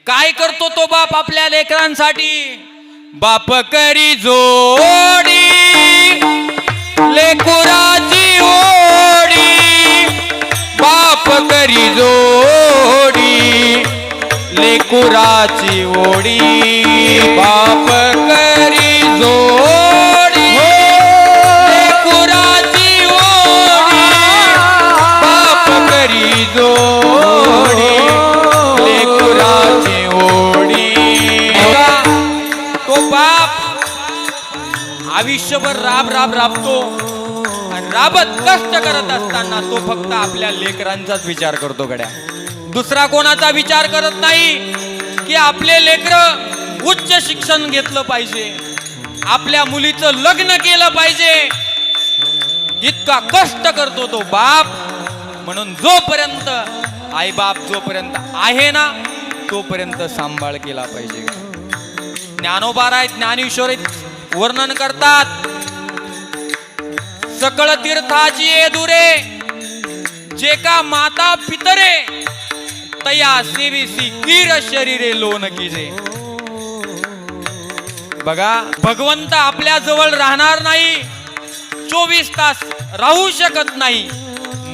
काय करतो तो बाप आपल्या लेकरांसाठी? बाप करी जोडी लेकुराची ओढी, बाप करी जोडी लेकुराची ओढी, बाप करी जोडी लेकुराची ओढी, बाप करी जोडी लेकुराची ओढी. तो बाप आयुष्यभर राबतो आणि राबत कष्ट करत असताना तो फक्त आपल्या लेकरांचाच विचार करतो गड्या. दुसरा कोणाचा विचार करत नाही की आपले लेकर उच्च शिक्षण घेतलं पाहिजे, आपल्या मुलीचं लग्न केलं पाहिजे. इतका कष्ट करतो तो बाप. म्हणून जोपर्यंत आई बाप जोपर्यंत आहे ना तोपर्यंत सांभाळ केला पाहिजे. ज्ञानोबा राय ज्ञानेश्वर वर्णन करतात, सकळ तीर्थाची ये दुरे जे का माता पितरे तया सेविसी कीर शरीरे लोन कीजे. बघा, भगवंत आपल्या जवळ राहणार नाही, 24 तास राहू शकत नाही.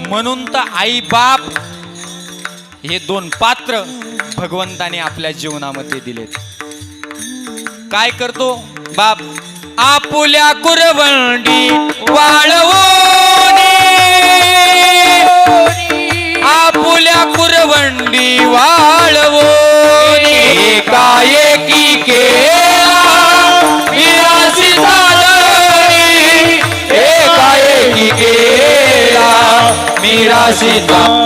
म्हणून तर आई बाप हे दोन पात्र भगवंताने आपल्या जीवनामध्ये दिलेत. काय करतो बाप? आपुल्या कुरवंडी वाळवोनी, आपुल्या कुरवंडी वाळवोनी, एकाएकी केला विरासी झालनी, एकाएकी केला विरासी झालनी.